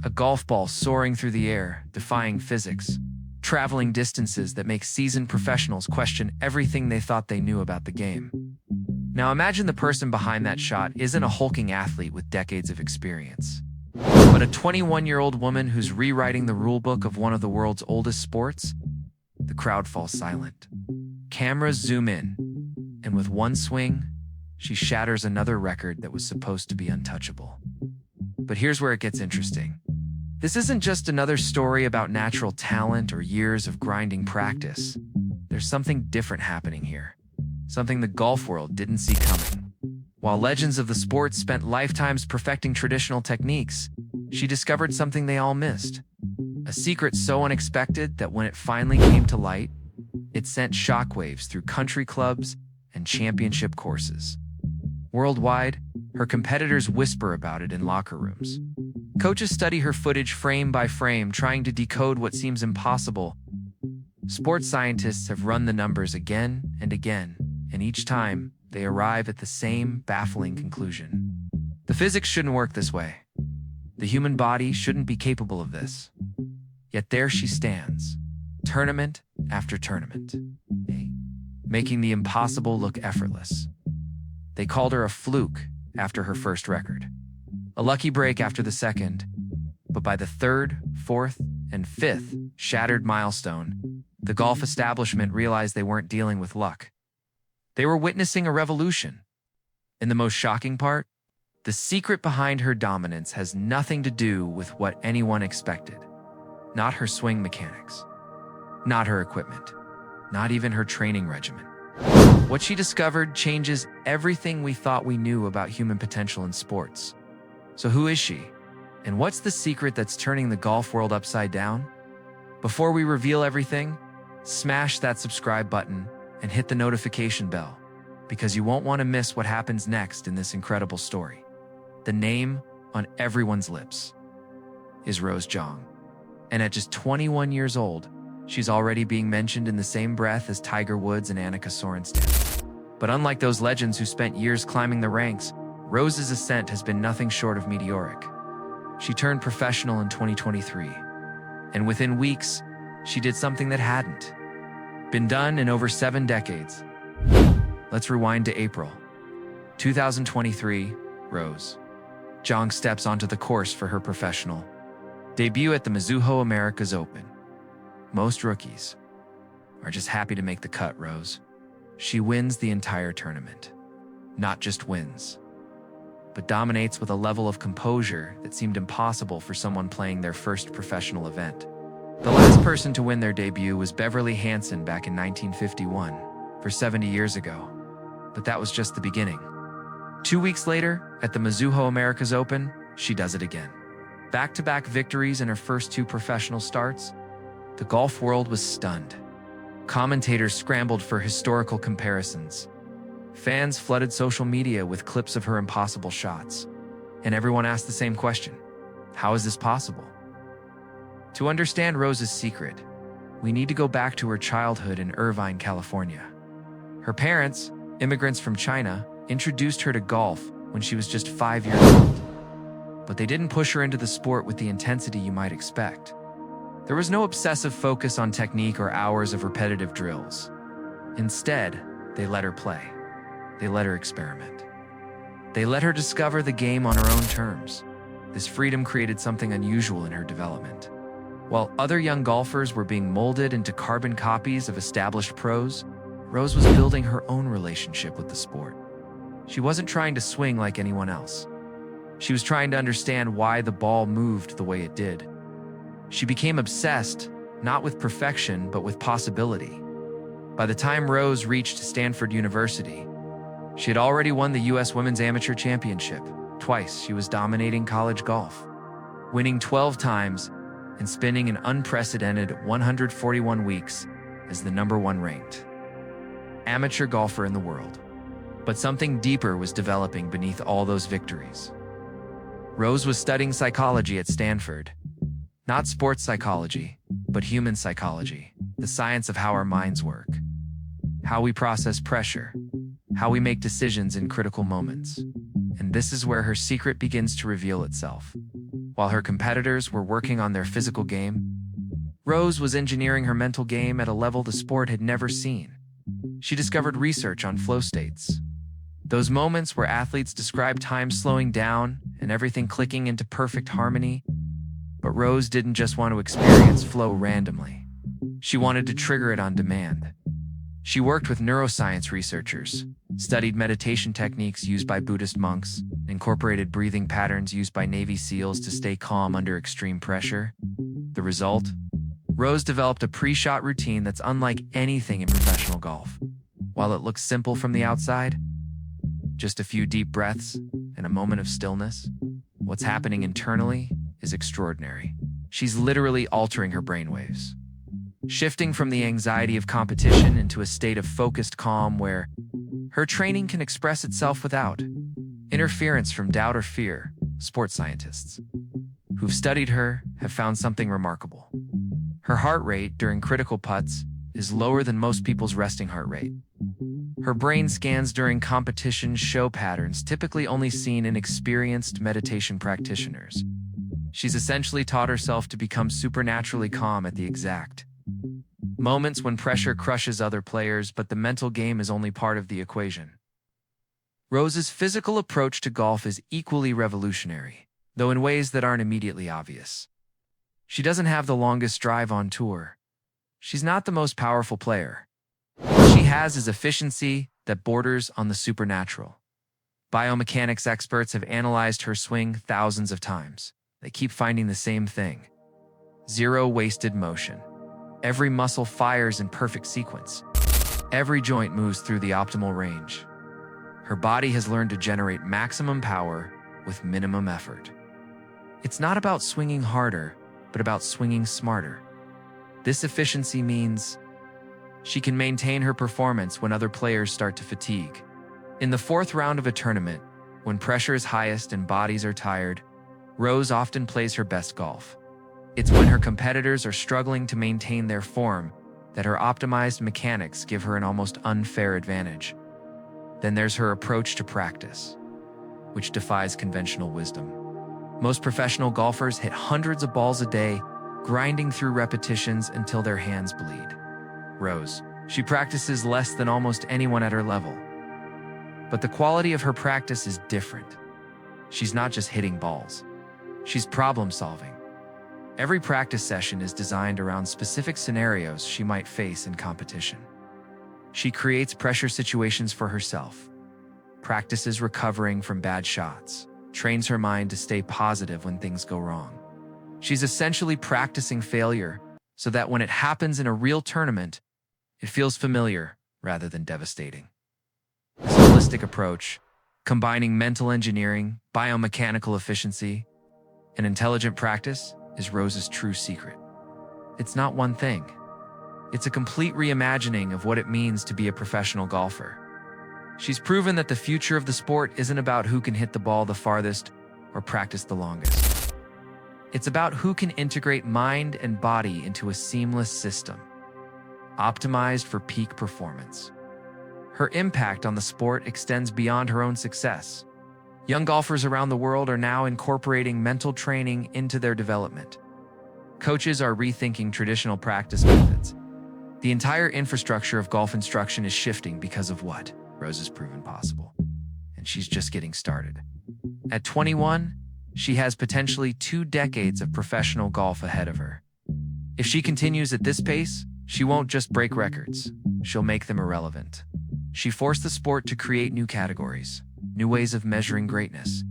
a golf ball soaring through the air, defying physics, traveling distances that make seasoned professionals question everything they thought they knew about the game. Now imagine the person behind that shot isn't a hulking athlete with decades of experience, but a 21-year-old woman who's rewriting the rulebook of one of the world's oldest sports. The crowd falls silent. Cameras zoom in, and with one swing, she shatters another record that was supposed to be untouchable. But here's where it gets interesting. This isn't just another story about natural talent or years of grinding practice. There's something different happening here. Something the golf world didn't see coming. While legends of the sport spent lifetimes perfecting traditional techniques, she discovered something they all missed. A secret so unexpected that when it finally came to light, it sent shockwaves through country clubs and championship courses. Worldwide, her competitors whisper about it in locker rooms. Coaches study her footage frame by frame, trying to decode what seems impossible. Sports scientists have run the numbers again and again, and each time, they arrive at the same baffling conclusion. The physics shouldn't work this way. The human body shouldn't be capable of this. Yet there she stands, tournament after tournament, making the impossible look effortless. They called her a fluke after her first record, a lucky break after the second, but by the third, fourth, and fifth shattered milestone, the golf establishment realized they weren't dealing with luck. They were witnessing a revolution. And the most shocking part? The secret behind her dominance has nothing to do with what anyone expected. Not her swing mechanics, not her equipment, not even her training regimen. What she discovered changes everything we thought we knew about human potential in sports. So who is she? And what's the secret that's turning the golf world upside down? Before we reveal everything, smash that subscribe button and hit the notification bell, because you won't want to miss what happens next in this incredible story. The name on everyone's lips is Rose Jong. And at just 21 years old, she's already being mentioned in the same breath as Tiger Woods and Annika Sorenstam. But unlike those legends who spent years climbing the ranks, Rose's ascent has been nothing short of meteoric. She turned professional in 2023, and within weeks, she did something that hadn't been done in over 7 decades. Let's rewind to April 2023. Rose Jong steps onto the course for her professional debut at the Mizuho Americas Open. Most rookies are just happy to make the cut. Rose, she wins the entire tournament. Not just wins, but dominates with a level of composure that seemed impossible for someone playing their first professional event. The last person to win their debut was Beverly Hansen back in 1951, for 70 years ago. But that was just the beginning. 2 weeks later, at the Mizuho Americas Open, she does it again. Back-to-back victories in her first 2 professional starts. The golf world was stunned. Commentators scrambled for historical comparisons. Fans flooded social media with clips of her impossible shots. And everyone asked the same question: how is this possible? To understand Rose's secret, we need to go back to her childhood in Irvine, California. Her parents, immigrants from China, introduced her to golf when she was just 5 years old. But they didn't push her into the sport with the intensity you might expect. There was no obsessive focus on technique or hours of repetitive drills. Instead, they let her play. They let her experiment. They let her discover the game on her own terms. This freedom created something unusual in her development. While other young golfers were being molded into carbon copies of established pros, Rose was building her own relationship with the sport. She wasn't trying to swing like anyone else. She was trying to understand why the ball moved the way it did. She became obsessed, not with perfection, but with possibility. By the time Rose reached Stanford University, she had already won the U.S. Women's Amateur Championship. Twice, she was dominating college golf, winning 12 times and spending an unprecedented 141 weeks as the #1 ranked amateur golfer in the world. But something deeper was developing beneath all those victories. Rose was studying psychology at Stanford. Not sports psychology, but human psychology, the science of how our minds work, how we process pressure, how we make decisions in critical moments. And this is where her secret begins to reveal itself. While her competitors were working on their physical game, Rose was engineering her mental game at a level the sport had never seen. She discovered research on flow states, those moments where athletes describe time slowing down and everything clicking into perfect harmony. But Rose didn't just want to experience flow randomly. She wanted to trigger it on demand. She worked with neuroscience researchers, studied meditation techniques used by Buddhist monks, incorporated breathing patterns used by Navy SEALs to stay calm under extreme pressure. The result? Rose developed a pre-shot routine that's unlike anything in professional golf. While it looks simple from the outside, just a few deep breaths and a moment of stillness, what's happening internally is extraordinary. She's literally altering her brainwaves, shifting from the anxiety of competition into a state of focused calm where her training can express itself without interference from doubt or fear. Sports scientists who've studied her have found something remarkable. Her heart rate during critical putts is lower than most people's resting heart rate. Her brain scans during competition show patterns typically only seen in experienced meditation practitioners. She's essentially taught herself to become supernaturally calm at the exact moments when pressure crushes other players, but the mental game is only part of the equation. Rose's physical approach to golf is equally revolutionary, though in ways that aren't immediately obvious. She doesn't have the longest drive on tour. She's not the most powerful player. What she has is efficiency that borders on the supernatural. Biomechanics experts have analyzed her swing thousands of times. They keep finding the same thing: zero wasted motion. Every muscle fires in perfect sequence. Every joint moves through the optimal range. Her body has learned to generate maximum power with minimum effort. It's not about swinging harder, but about swinging smarter. This efficiency means she can maintain her performance when other players start to fatigue. In the fourth round of a tournament, when pressure is highest and bodies are tired, Rose often plays her best golf. It's when her competitors are struggling to maintain their form that her optimized mechanics give her an almost unfair advantage. Then there's her approach to practice, which defies conventional wisdom. Most professional golfers hit hundreds of balls a day, grinding through repetitions until their hands bleed. Rose, she practices less than almost anyone at her level. But the quality of her practice is different. She's not just hitting balls. She's problem solving. Every practice session is designed around specific scenarios she might face in competition. She creates pressure situations for herself, practices recovering from bad shots, trains her mind to stay positive when things go wrong. She's essentially practicing failure so that when it happens in a real tournament, it feels familiar rather than devastating. This holistic approach, combining mental engineering, biomechanical efficiency, and intelligent practice, is Rose's true secret. It's not one thing. It's a complete reimagining of what it means to be a professional golfer. She's proven that the future of the sport isn't about who can hit the ball the farthest or practice the longest. It's about who can integrate mind and body into a seamless system, optimized for peak performance. Her impact on the sport extends beyond her own success. Young golfers around the world are now incorporating mental training into their development. Coaches are rethinking traditional practice methods. The entire infrastructure of golf instruction is shifting because of what Rose has proven possible. And she's just getting started. At 21, she has potentially 2 decades of professional golf ahead of her. If she continues at this pace, she won't just break records, she'll make them irrelevant. She forced the sport to create new categories, new ways of measuring greatness.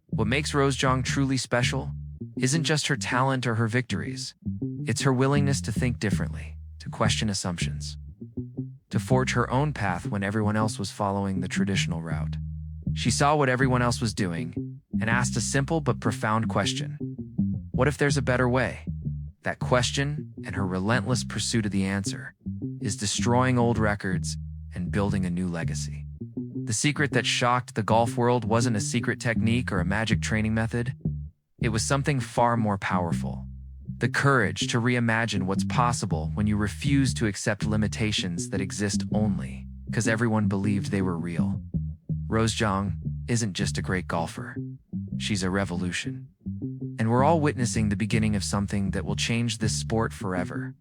What makes Rose Jong truly special isn't just her talent or her victories. It's her willingness to think differently, to question assumptions, to forge her own path when everyone else was following the traditional route. She saw what everyone else was doing and asked a simple but profound question. What if there's a better way? That question, and her relentless pursuit of the answer, is destroying old records and building a new legacy. The secret that shocked the golf world wasn't a secret technique or a magic training method. It was something far more powerful. The courage to reimagine what's possible when you refuse to accept limitations that exist only because everyone believed they were real. Rose Jong isn't just a great golfer. She's a revolution. and we're all witnessing the beginning of something that will change this sport forever.